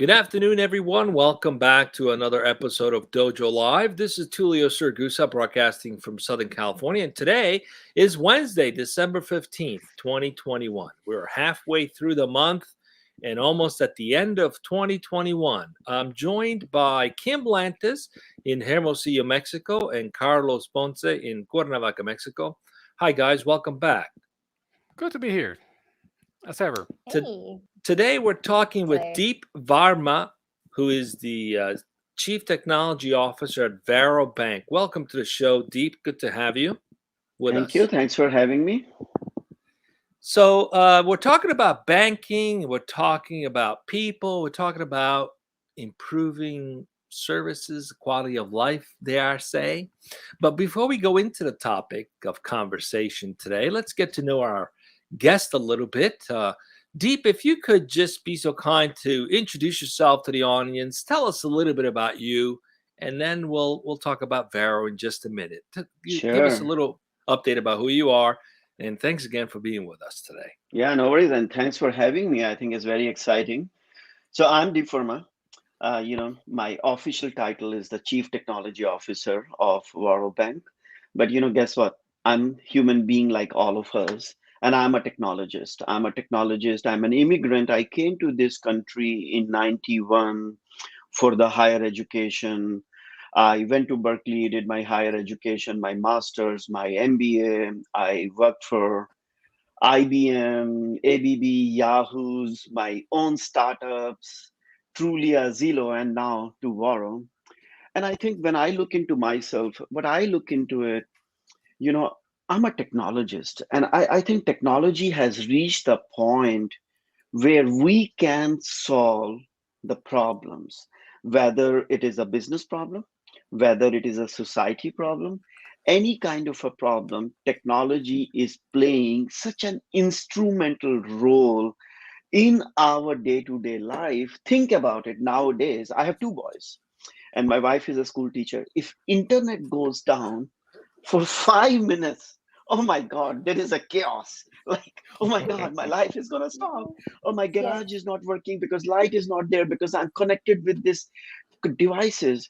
Good afternoon, everyone. Welcome back to another episode of Dojo Live. This is Tulio Sirgusa broadcasting from Southern California. And today is Wednesday, December 15th, 2021. We're halfway through the month and almost at the end of 2021. I'm joined by Kim Lantis in Hermosillo, Mexico, and Carlos Ponce in Cuernavaca, Mexico. Hi, guys. Welcome back. Good to be here, as ever. Hey, Today, we're talking with today. Deep Varma, who is the Chief Technology Officer at Varo Bank. Welcome to the show, Deep. Good to have you with Thank us. you. Thanks for having me. So, we're talking about banking, we're talking about people, we're talking about improving services, quality of life, dare I say. But before we go into the topic of conversation today, let's get to know our guest a little bit. Deep, if you could just be so kind to introduce yourself to the audience, tell us a little bit about you, and then we'll talk about Varo in just a minute. Give us a Sure. little update about who you are, and thanks again for being with us today. Yeah, no worries. And thanks for having me. I think it's very exciting. So I'm Deep Varma. My official title is the Chief Technology Officer of Varo Bank. But guess what? I'm human being like all of us, and I'm a technologist. I'm an immigrant. I came to this country in 91 for the higher education. I went to Berkeley, did my higher education, my master's, my MBA. I worked for IBM, ABB, Yahoo's, my own startups, Trulia, Zillow, and now to Varo. And I think when I look into myself, what I look into it, you know, I'm a technologist. And I think technology has reached the point where we can solve the problems, whether it is a business problem, whether it is a society problem, any kind of a problem. Technology is playing such an instrumental role in our day-to-day life. Think about it. Nowadays, I have two boys and my wife is a school teacher. If internet goes down for 5 minutes, oh my god, there is a chaos. Like, oh my god, my life is gonna stop. Oh, my Yes. garage is not working because light is not there because I'm connected with this devices.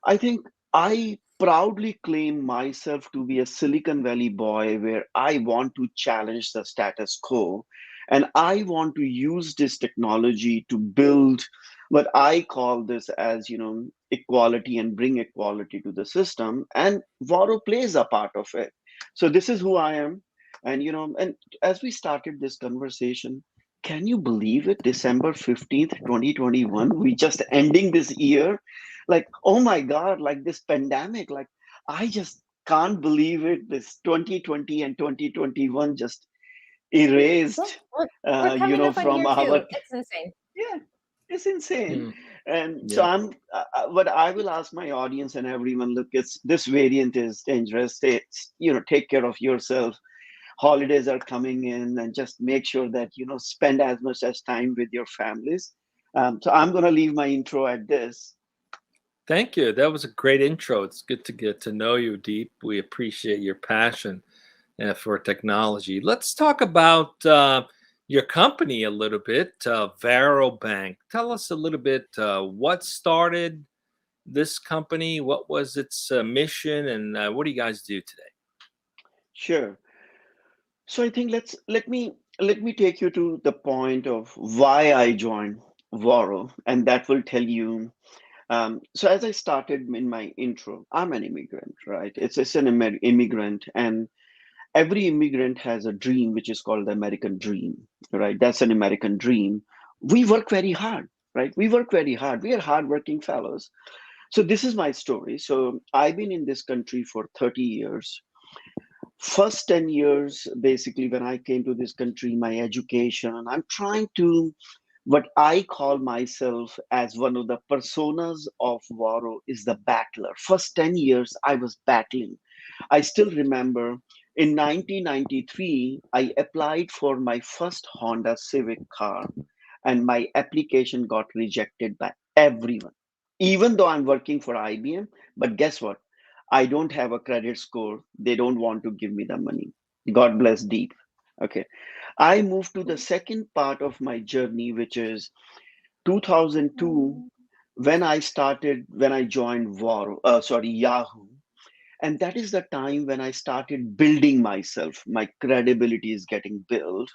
I think I proudly claim myself to be a Silicon Valley boy where I want to challenge the status quo, and I want to use this technology to build what I call this as, equality and bring equality to the system. And Varo plays a part of it. So this is who I am. And as we started this conversation, can you believe it? December 15th, 2021, we just ending this year. Like, oh my God, like this pandemic, like I just can't believe it. This 2020 and 2021 just Yeah, erased, we're coming up on from year our, two. It's insane. yeah, it's insane. Mm, And so yeah. what I will ask my audience and everyone, look, it's this variant is dangerous. Take care of yourself. Holidays are coming in, and just make sure that spend as much as time with your families. So I'm going to leave my intro at this. Thank you. That was a great intro. It's good to get to know you, Deep. We appreciate your passion for technology. Let's talk about your company a little bit, Varo Bank. Tell us a little bit what started this company, what was its mission, and what do you guys do today? Sure. So I think let me take you to the point of why I joined Varo, and that will tell you. So as I started in my intro, I'm an immigrant, right? It's an immigrant, and every immigrant has a dream, which is called the American dream, right? That's an American dream. We work very hard, right? We work very hard. We are hardworking fellows. So this is my story. So I've been in this country for 30 years. First 10 years, basically, when I came to this country, my education, I'm trying to, what I call myself as one of the personas of Varo is the battler. First 10 years, I was battling. I still remember in 1993, I applied for my first Honda Civic car, and my application got rejected by everyone, even though I'm working for IBM. But guess what? I don't have a credit score. They don't want to give me the money. God bless Deep. Okay. I moved to the second part of my journey, which is 2002, when I joined Yahoo. And that is the time when I started building myself. My credibility is getting built.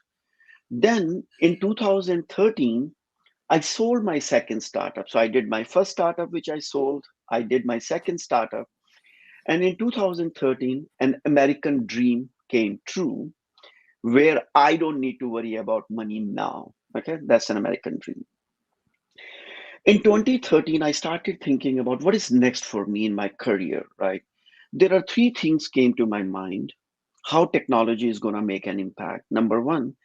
Then in 2013, I sold my second startup. So I did my first startup, which I sold. I did my second startup. And in 2013, an American dream came true where I don't need to worry about money now. Okay, that's an American dream. In 2013, I started thinking about what is next for me in my career, right? There are three things came to my mind. How technology is going to make an impact. Number one,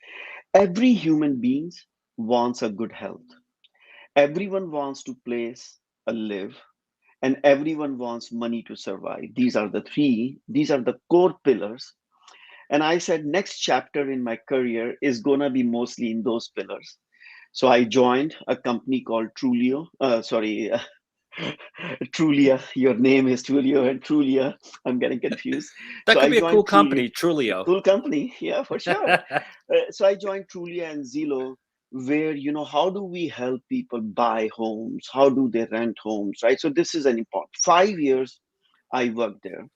every human being wants a good health. Everyone wants to place a live, and everyone wants money to survive. These are the core pillars. And I said, next chapter in my career is going to be mostly in those pillars. So I joined a company called Trulia. Your name is Trulio and Trulia. I'm getting confused. That So could I be a cool joined company, Trulia. Trulio. Cool company, yeah, for sure. So I joined Trulia and Zillow, where how do we help people buy homes? How do they rent homes, right? So this is an important 5 years I worked there,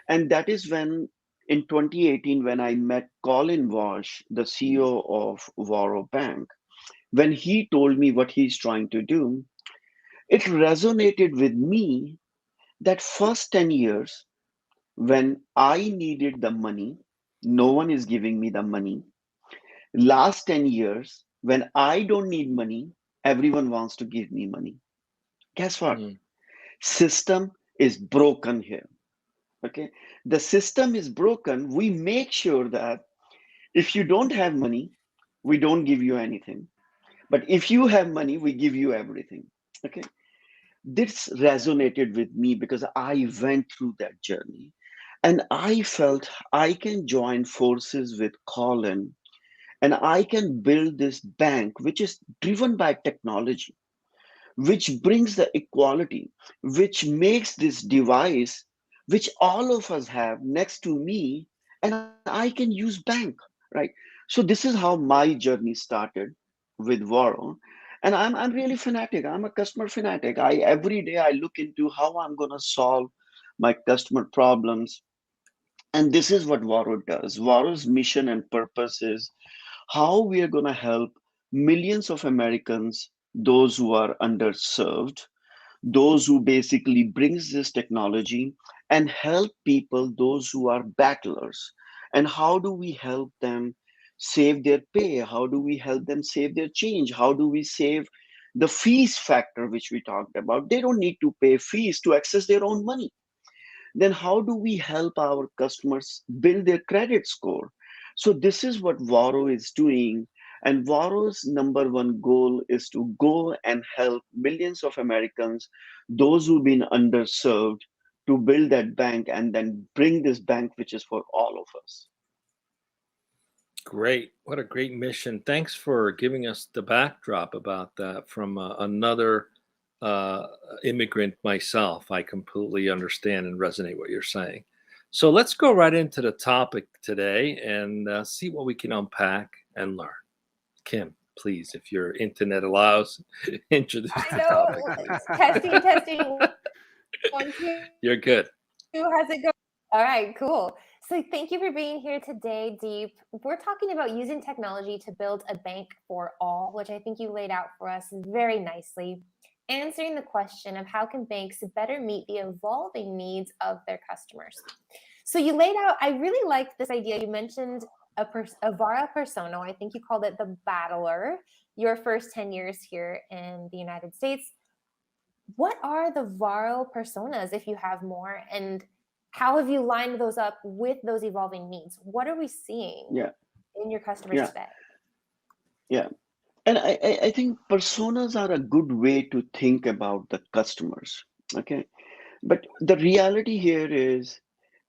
and that is when in 2018 when I met Colin Walsh, the CEO of Varo Bank, when he told me what he's trying to do, it resonated with me that first 10 years when I needed the money, no one is giving me the money. Last 10 years, when I don't need money, everyone wants to give me money. Guess what? System is broken here. Okay. The system is broken. We make sure that if you don't have money, we don't give you anything. But if you have money, we give you everything. Okay. This resonated with me because I went through that journey and I felt I can join forces with Colin and I can build this bank which is driven by technology, which brings the equality, which makes this device which all of us have next to me, and I can use bank, right? So this is how my journey started with Varo. And I'm really fanatic. I'm a customer fanatic. I every day I look into how I'm gonna solve my customer problems. And this is what Varo does. Varo's mission and purpose is how we are going to help millions of Americans, those who are underserved, those who basically brings this technology and help people, those who are battlers. And how do we help them save their pay? How do we help them save their change? How do we save the fees factor, which we talked about? They don't need to pay fees to access their own money. Then how do we help our customers build their credit score? So this is what Varo is doing. And Varo's number one goal is to go and help millions of Americans, those who've been underserved, to build that bank and then bring this bank, which is for all of us. Great. What a great mission. Thanks for giving us the backdrop about that from another immigrant myself. I completely understand and resonate what you're saying. So let's go right into the topic today and see what we can unpack and learn. Kim, please, if your internet allows, introduce the topic, please. Testing. 1, 2. You're good. How's it going? All right, cool. So thank you for being here today, Deep. We're talking about using technology to build a bank for all, which I think you laid out for us very nicely, answering the question of how can banks better meet the evolving needs of their customers. So you laid out, I really liked this idea. You mentioned a Varo persona. I think you called it the battler, your first 10 years here in the United States. What are the Varo personas, if you have more, and how have you lined those up with those evolving needs? What are we seeing in your customers today? Yeah. And I think personas are a good way to think about the customers. Okay. But the reality here is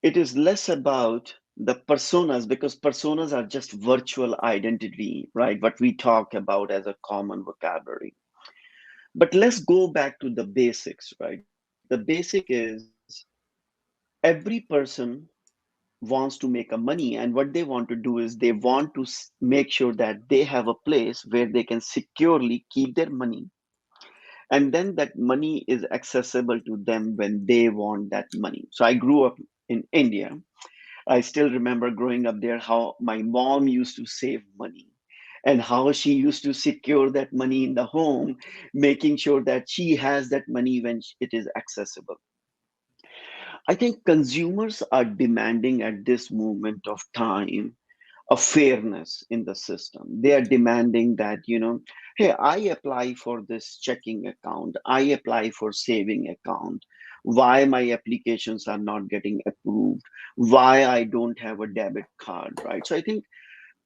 it is less about the personas because personas are just virtual identity, right? What we talk about as a common vocabulary. But let's go back to the basics, right? The basic is every person wants to make a money, and what they want to do is they want to make sure that they have a place where they can securely keep their money, and then that money is accessible to them when they want that money. So I grew up in India. I still remember growing up there how my mom used to save money and how she used to secure that money in the home, making sure that she has that money when it is accessible. I think consumers are demanding at this moment of time a fairness in the system. They are demanding that, hey, I apply for this checking account, I apply for saving account. Why my applications are not getting approved? Why I don't have a debit card, right? So I think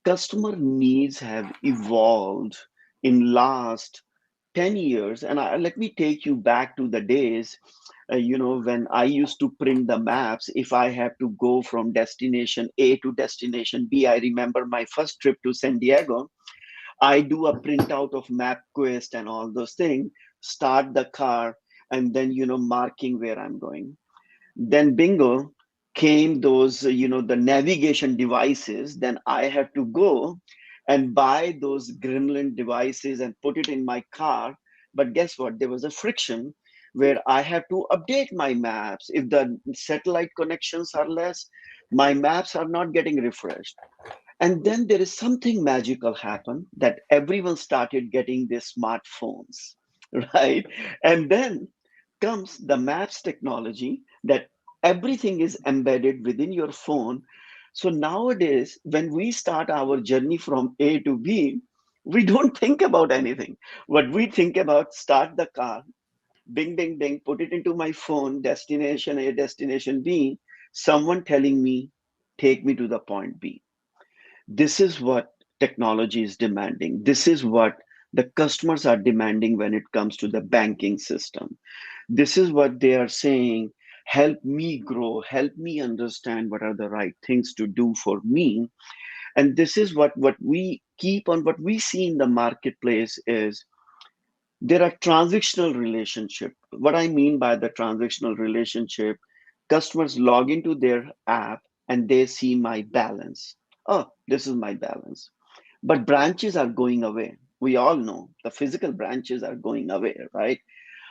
customer needs have evolved in last 10 years. And let me take you back to the days, when I used to print the maps. If I have to go from destination A to destination B, I remember my first trip to San Diego. I do a printout of MapQuest and all those things, start the car, and then, marking where I'm going. Then bingo, came those, the navigation devices. Then I had to go and buy those gremlin devices and put it in my car. But guess what? There was a friction where I have to update my maps. If the satellite connections are less, my maps are not getting refreshed. And then there is something magical happen that everyone started getting their smartphones, right? And then comes the maps technology that everything is embedded within your phone. So nowadays, when we start our journey from A to B, we don't think about anything. What we think about, start the car, bing, bing, bing, put it into my phone, destination A, destination B, someone telling me, take me to the point B. This is what technology is demanding. This is what the customers are demanding when it comes to the banking system. This is what they are saying, help me grow, help me understand what are the right things to do for me. And this is what we keep on, what we see in the marketplace is there are transactional relationship. What I mean by the transactional relationship, customers log into their app and they see my balance. Oh, this is my balance. But branches are going away. We all know the physical branches are going away, right?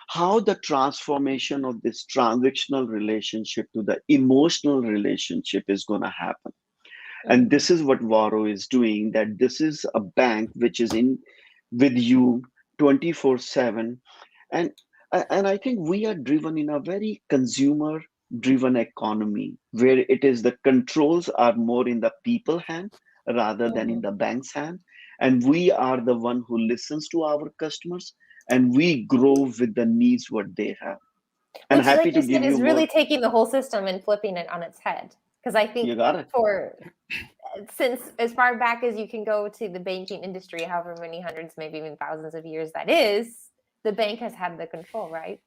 How the transformation of this transactional relationship to the emotional relationship is going to happen. And this is what Varo is doing, that this is a bank which is in with you 24/7. And I think we are driven in a very consumer driven economy where it is the controls are more in the people hand rather than in Mhm. the bank's hand. And we are the one who listens to our customers and we grow with the needs what they have. And Which, happy like to you said, give you is really more. taking the whole system and flipping it on its head. Because I You think got it. since as far back as you can go to the banking industry, however many hundreds, maybe even thousands of years that is, the bank has had the control, right?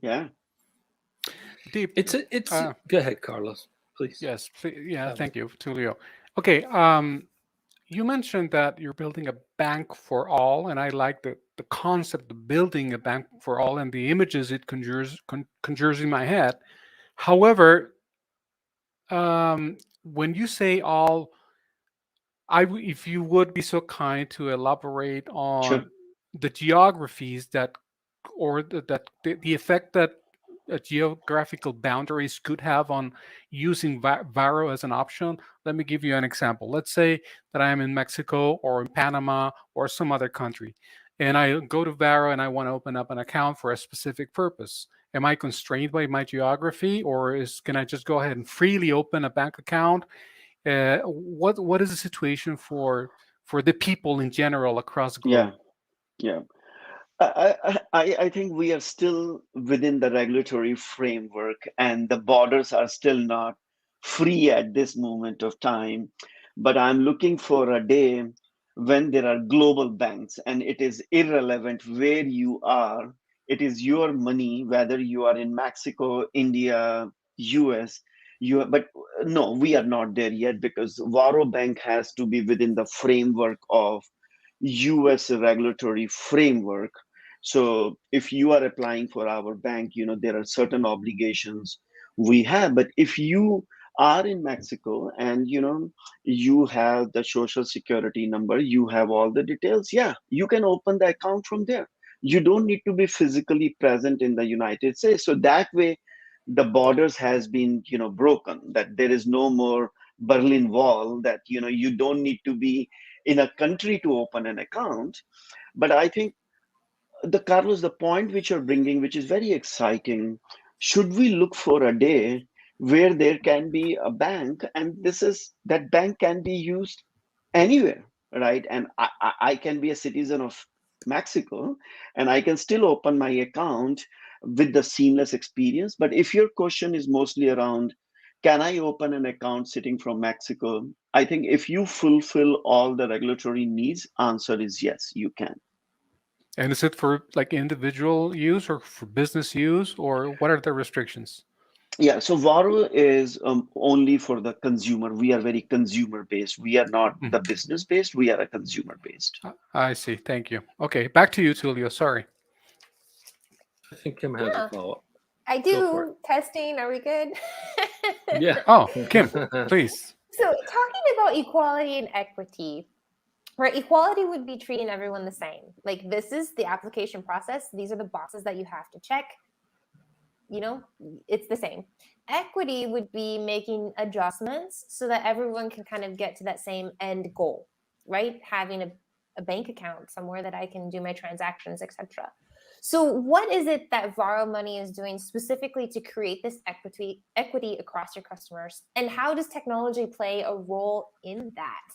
Yeah. Deep. It's go ahead, Carlos, please. Yes. Yeah. Um, Thank you, Tulio. Okay. You mentioned that you're building a bank for all, and I like the concept of building a bank for all and the images it conjures in my head. However, when you say all, if you would be so kind to elaborate Sure. on the geographies that, or the effect that geographical boundaries could have on using Varo as an option. Let me give you an example. Let's say that I am in Mexico or in Panama or some other country, and I go to Varo and I want to open up an account for a specific purpose. Am I constrained by my geography, or can I just go ahead and freely open a bank account? What is the situation for the people in general across the Yeah. globe? Yeah. I think we are still within the regulatory framework and the borders are still not free at this moment of time. But I'm looking for a day when there are global banks and it is irrelevant where you are. It is your money, whether you are in Mexico, India, US. But no, we are not there yet because Varo Bank has to be within the framework of US regulatory framework. So if you are applying for our bank, there are certain obligations we have. But if you are in Mexico, and you have the social security number, you have all the details, yeah, you can open the account from there. You don't need to be physically present in the United States. So that way, the borders has been broken, that there is no more Berlin Wall, that you don't need to be in a country to open an account. But I think, the Carlos, the point which you're bringing, which is very exciting, should we look for a day where there can be a bank, and that bank can be used anywhere, right? And I can be a citizen of Mexico, and I can still open my account with the seamless experience. But if your question is mostly around, can I open an account sitting from Mexico? I think if you fulfill all the regulatory needs, answer is yes, you can. And is it for like individual use or for business use, or what are the restrictions? Yeah, so Varo is only for the consumer. We are very consumer based. We are not the Mhm. business based. We are a consumer based. I see. Thank you. Okay, back to you, Tulio. Sorry. I think Kim has a Yeah, follow-up. I Go for it. do. Testing. Are we good? Yeah. Oh, Kim, please. So, talking about equality and equity, right? Equality would be treating everyone the same. Like, this is the application process. These are the boxes that you have to check. It's the same. Equity would be making adjustments so that everyone can kind of get to that same end goal, right? Having a bank account somewhere that I can do my transactions, etc. So what is it that Varo Money is doing specifically to create this equity across your customers? And how does technology play a role in that?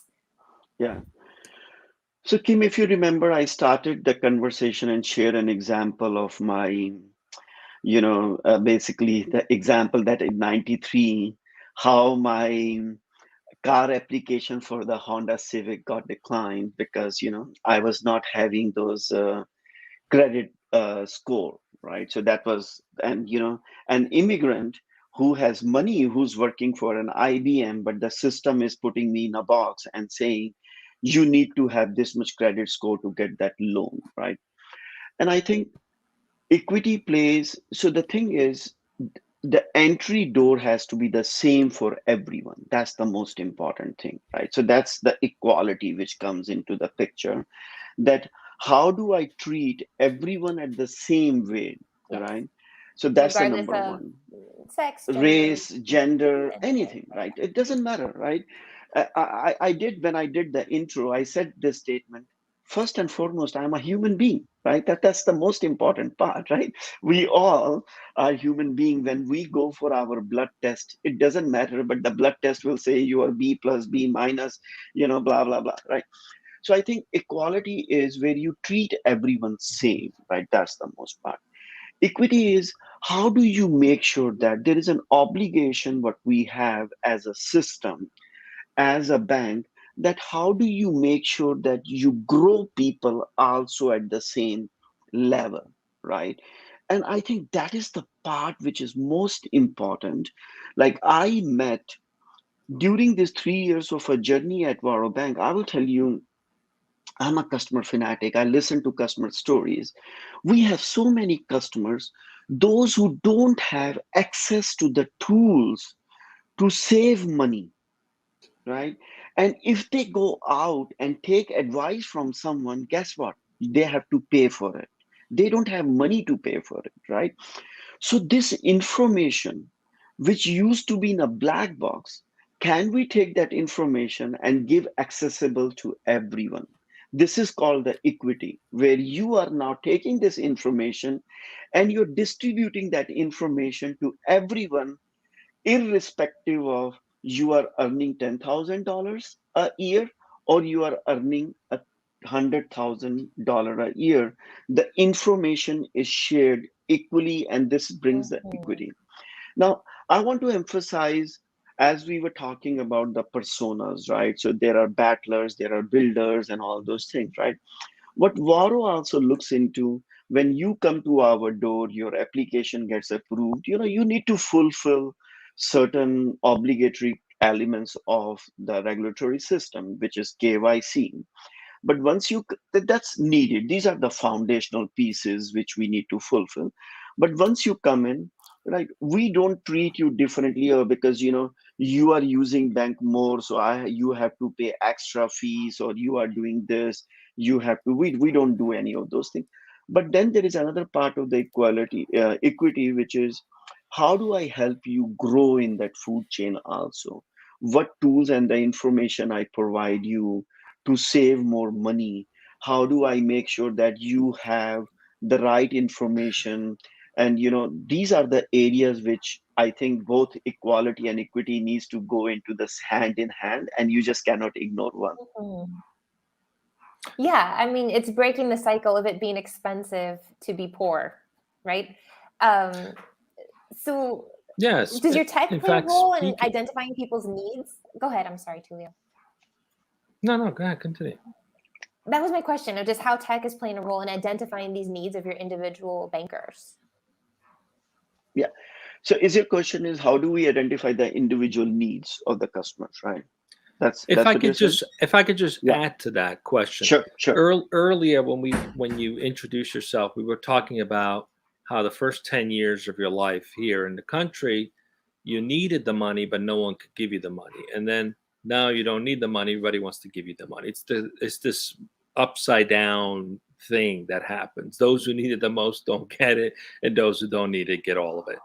Yeah. So Kim, if you remember, I started the conversation and shared an example of my, basically the example that in '93, how my car application for the Honda Civic got declined because, I was not having those credit score, right? So that was, and an immigrant who has money, who's working for an IBM, but the system is putting me in a box and saying, you need to have this much credit score to get that loan, right? And I think equity plays, so the thing is, the entry door has to be the same for everyone. That's the most important thing, right? So that's the equality which comes into the picture, that how do I treat everyone at the same way, Yes. right? So that's the Regardless number of one. sex, gender, Race, gender, anything. anything, right? It doesn't matter, right? I did, when I did the intro, I said this statement. First and foremost, I'm a human being, right? That's the most important part, right? We all are human being. When we go for our blood test, it doesn't matter, but the blood test will say you are B plus, B minus, blah, blah, blah, right? So I think equality is where you treat everyone same, right? That's the most part. Equity is, how do you make sure that there is an obligation what we have as a system, as a bank, that how do you make sure that you grow people also at the same level, right? And I think that is the part which is most important. Like, I met during these 3 years of a journey at Varo Bank, I will tell you, I'm a customer fanatic. I listen to customer stories. We have so many customers, those who don't have access to the tools to save money, right? And if they go out and take advice from someone, guess what? They have to pay for it. They don't have money to pay for it, right? So, this information, which used to be in a black box, can we take that information and give accessible to everyone? This is called the equity, where you are now taking this information and you're distributing that information to everyone, irrespective of you are earning $10,000 a year or you are earning $100,000 a year. The information is shared equally, and this brings the Mhm. equity. Now, I want to emphasize, as we were talking about the personas, right? So there are battlers, there are builders, and all those things, right? What Varo also looks into, when you come to our door, your application gets approved, you need to fulfill certain obligatory elements of the regulatory system, which is KYC. But once that's needed, these are the foundational pieces which we need to fulfill. But once you come in, right? We don't treat you differently, or because you are using bank more, so you have to pay extra fees, or you are doing this, you have to. We don't do any of those things. But then there is another part of the equity, which is, how do I help you grow in that food chain also? What tools and the information I provide you to save more money? How do I make sure that you have the right information? And these are the areas which I think both equality and equity needs to go into this hand in hand, and you just cannot ignore one. Mhm. Yeah, I mean, it's breaking the cycle of it being expensive to be poor, right? Um, so Yes. does your tech In play a fact, role in speaking. identifying people's needs? Go ahead. I'm sorry, Tulio. No, go ahead, continue. That was my question, of just how tech is playing a role in identifying these needs of your individual bankers. Yeah. So is your question is, how do we identify the individual needs of the customers, right? That's If I what you're could saying? just Yeah. add to that question. Sure. Earlier, when you introduced yourself, we were talking about how the first 10 years of your life here in the country, you needed the money, but no one could give you the money. And then now you don't need the money, everybody wants to give you the money. It's this upside down thing that happens. Those who need it the most don't get it, and those who don't need it get all of it.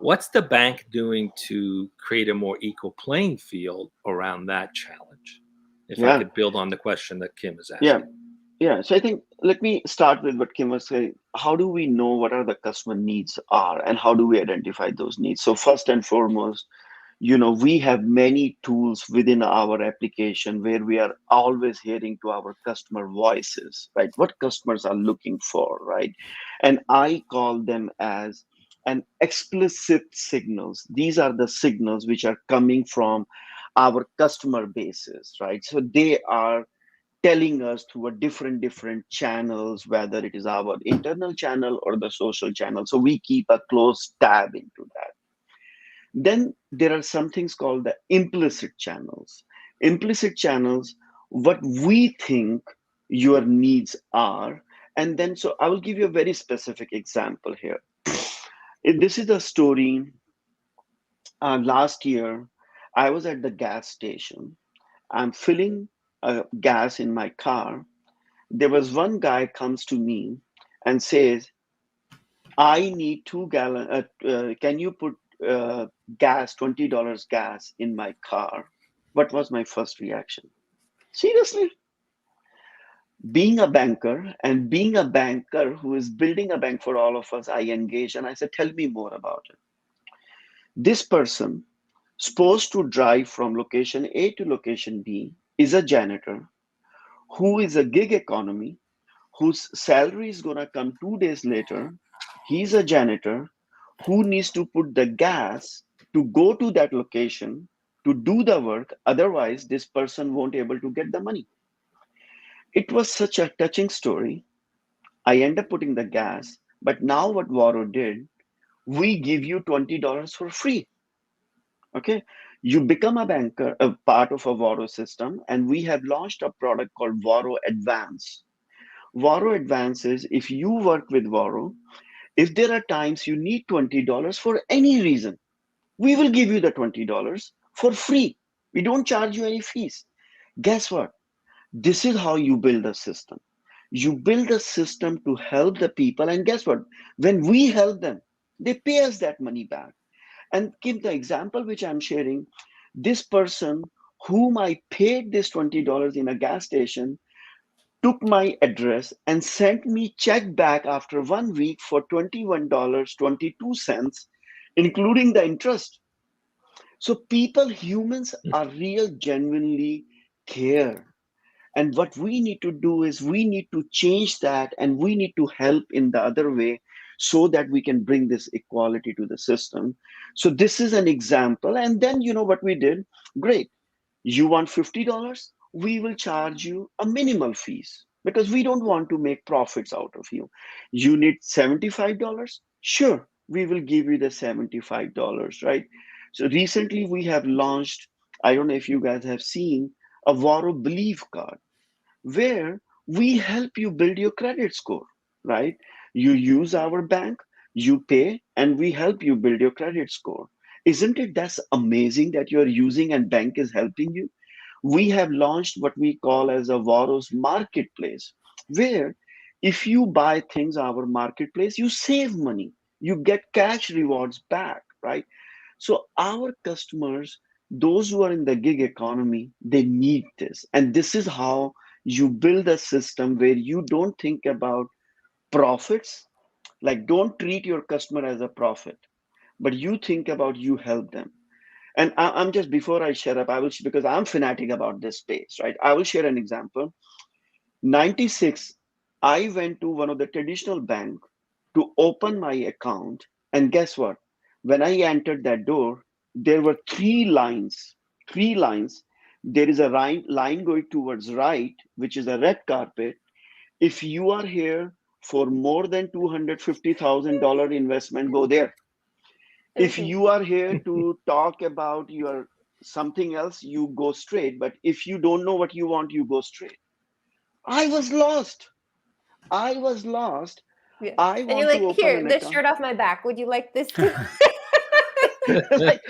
What's the bank doing to create a more equal playing field around that challenge? If I Yeah. could build on the question that Kim is Yeah. asking. Yeah. So I think, let me start with what Kim was saying. How do we know what are the customer needs are, and how do we identify those needs? So first and foremost, we have many tools within our application where we are always hearing to our customer voices, right? What customers are looking for, right? And I call them as an explicit signals. These are the signals which are coming from our customer bases, right? So they are telling us through a different channels, whether it is our internal channel or the social channel. So we keep a close tab into that. Then there are some things called the implicit channels. Implicit channels, what we think your needs are. And then, so I will give you a very specific example here. This is a story. Last year, I was at the gas station. I'm filling gas in my car. There was one guy comes to me and says, I need 2 gallon. Can you put gas, $20 gas in my car? What was my first reaction? Seriously? Being a banker, and being a banker who is building a bank for all of us, I engaged and I said, tell me more about it. This person, supposed to drive from location A to location B, is a janitor who is a gig economy, whose salary is going to come 2 days later. He's a janitor who needs to put the gas to go to that location to do the work. Otherwise, this person won't able to get the money. It was such a touching story. I end up putting the gas, but now what Varo did, we give you $20 for free. Okay. You become a banker, a part of a Varo system, and we have launched a product called Varo Advance. Varo Advance is, if you work with Varo, if there are times you need $20 for any reason, we will give you the $20 for free. We don't charge you any fees. Guess what? This is how you build a system. You build a system to help the people, and guess what? When we help them, they pay us that money back. And give the example which I'm sharing, this person whom I paid this $20 in a gas station took my address and sent me check back after 1 week for $21.22, including the interest. So people, humans are real, genuinely care. And what we need to do is we need to change that, and we need to help in the other way so that we can bring this equality to the system. So this is an example. And then what we did? Great. You want $50? We will charge you a minimal fees because we don't want to make profits out of you. You need $75? Sure, we will give you the $75, right? So recently we have launched, I don't know if you guys have seen, a Varo Believe card where we help you build your credit score, right? You use our bank, You pay, and we help you build your credit score. Isn't it that's amazing that you're using and bank is helping you? We have launched what we call as a Varo's marketplace, where if you buy things our marketplace, you save money, you get cash rewards back, right? So our customers, those who are in the gig economy, they need this. And this is how you build a system where you don't think about profits. Like, don't treat your customer as a profit, but you think about you help them. And I'm just, before I shut up, I will, because I'm fanatic about this space, right? I will share an example. 96, I went to one of the traditional bank to open my account, and guess what? When I entered that door, there were three lines. There is a line going towards right, which is a red carpet. If you are here for more than $250,000 investment, go there. If Okay. you are here to talk about your something else, you go straight. But if you don't know what you want, you go straight. I was lost. I was lost. Yeah. I And you're want to like, open here, an this account. shirt off my back. Would you like this too? Like,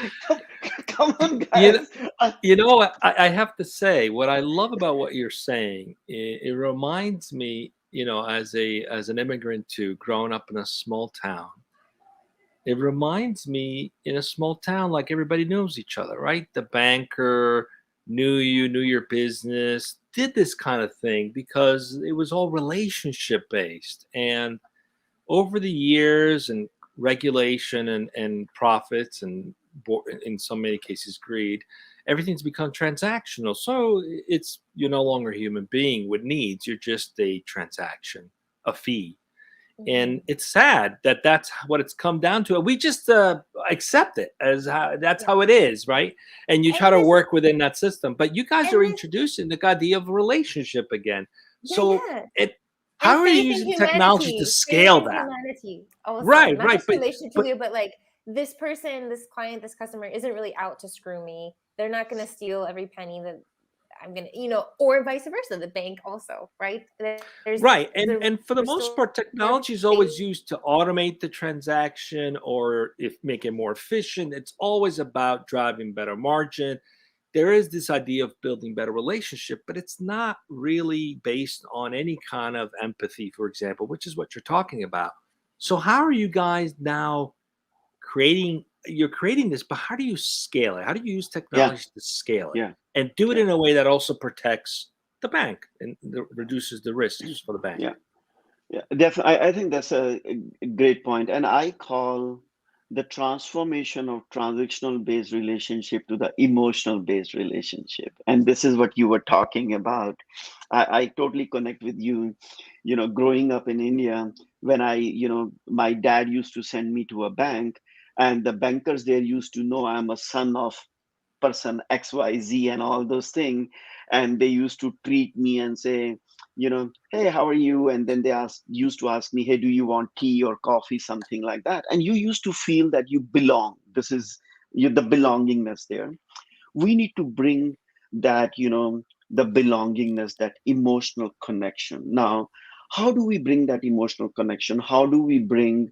come on, You know, guys. Uh, I have to say, what I love about what you're saying, it reminds me, as an immigrant too, growing up in a small town. It reminds me, in a small town, like everybody knows each other, right? The banker knew you, knew your business, did this kind of thing because it was all relationship based. And over the years, and regulation and profits and in so many cases greed, everything's become transactional. So you're no longer a human being with needs. You're just a transaction, a fee. And it's sad that that's what it's come down to. We just accept it as that's Yeah. how it is, right? And you And try to this, work within that system. But you guys are and this, introducing the idea of relationship again. yeah, So yeah. And how are you faith in using technology to humanity. Faith scale in that? humanity also. Right, Not right. just But relation to but you, but like this person, this client, this customer isn't really out to screw me. They're not gonna steal every penny that I'm gonna, or vice versa. The bank also, right? right. And for the There's most still part, technology is always used to automate the transaction or if make it more efficient. It's always about driving better margin. There is this idea of building better relationship, but it's not really based on any kind of empathy, for example, which is what you're talking about. So how are you guys now you're creating this, but how do you scale it? How do you use yeah, technology to scale it yeah, and do it yeah, in a way that also protects the bank and reduces the risks for the bank? yeah. Yeah, definitely. I think that's a great point. And I call the transformation of transactional based relationship to the emotional based relationship. And this is what you were talking about. I totally connect with you. Growing up in India, when my dad used to send me to a bank, and the bankers there used to know I'm a son of person XYZ and all those things. And they used to treat me and say, hey, how are you? And then they used to ask me, hey, do you want tea or coffee, something like that. And you used to feel that you belong. This is the belongingness there. We need to bring that, the belongingness, that emotional connection. Now, how do we bring that emotional connection? How do we bring,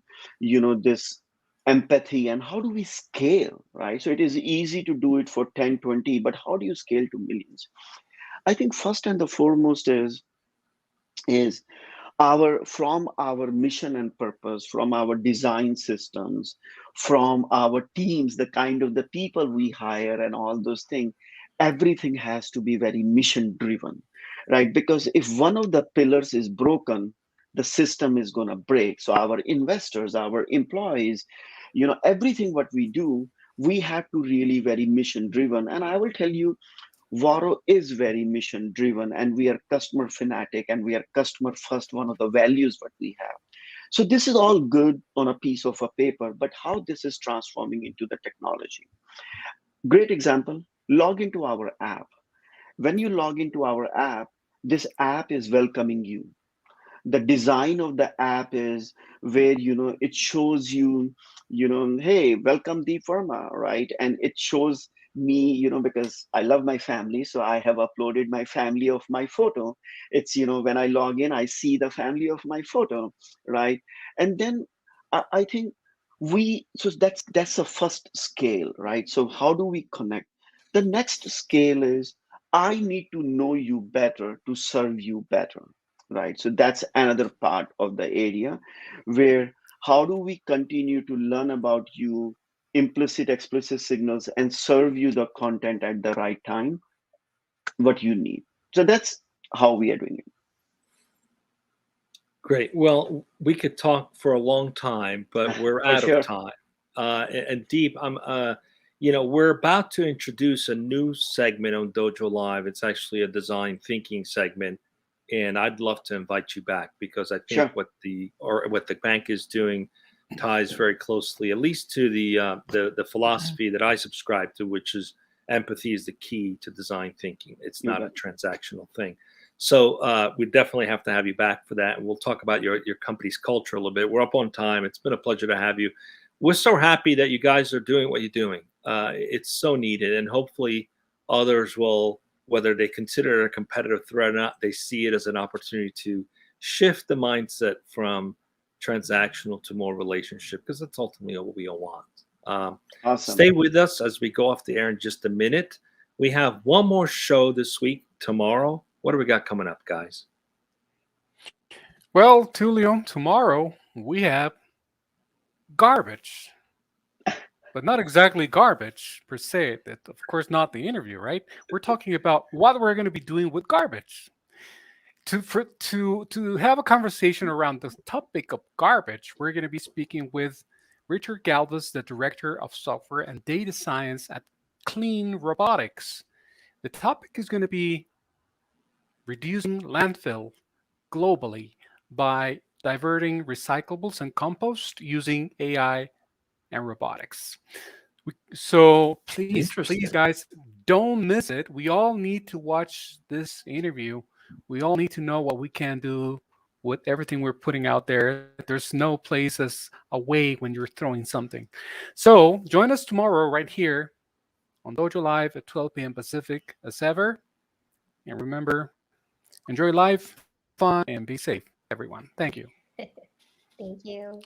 this empathy, and how do we scale, right? So it is easy to do it for 10, 20, but how do you scale to millions? I think first and the foremost is our mission and purpose, from our design systems, from our teams, the kind of the people we hire and all those things. Everything has to be very mission driven, right? Because if one of the pillars is broken, the system is going to break. So our investors, our employees, everything what we do, we have to really very mission driven. And I will tell you, Varo is very mission driven, and we are customer fanatic, and we are customer first, one of the values what we have. So this is all good on a piece of a paper, but how this is transforming into the technology. Great example, log into our app. When you log into our app, this app is welcoming you. The design of the app is where it shows you, hey, welcome Deep Varma, right? And it shows me, because I love my family, so I have uploaded my family of my photo. It's, when I log in, I see the family of my photo, right? And then I think that's the first scale, right? So how do we connect? The next scale is I need to know you better to serve you better, right? So that's another part of the area where how do we continue to learn about you, implicit, explicit signals, and serve you the content at the right time, what you need. So that's how we are doing it. Great. Well, we could talk for a long time, but we're For out of sure. time. And Deep, we're about to introduce a new segment on Dojo Live. It's actually a design thinking segment, and I'd love to invite you back because I think Sure. what the bank is doing ties very closely, at least to the philosophy that I subscribe to, which is empathy is the key to design thinking. It's You not a bet. transactional thing. So we definitely have to have you back for that. And we'll talk about your company's culture a little bit. We're up on time. It's been a pleasure to have you. We're so happy that you guys are doing what you're doing. It's so needed. And hopefully others will, whether they consider it a competitive threat or not, they see it as an opportunity to shift the mindset from transactional to more relationship, because that's ultimately what we all want. Awesome. Stay with us as we go off the air in just a minute. We have one more show this week, tomorrow. What do we got coming up, guys? Well, Tulio, tomorrow we have garbage, but not exactly garbage per se. That, of course, not the interview, right? We're talking about what we're going to be doing with garbage. To have a conversation around the topic of garbage, we're going to be speaking with Richard Galvez, the Director of Software and Data Science at Clean Robotics. The topic is going to be reducing landfill globally by diverting recyclables and compost using AI and robotics. So please, guys, don't miss it. We all need to watch this interview. We all need to know what we can do with everything we're putting out there. There's no place as away when you're throwing something. So join us tomorrow right here on Dojo Live at 12 p.m. Pacific as ever. And remember, enjoy life, fun, and be safe, everyone. Thank you. Thank you.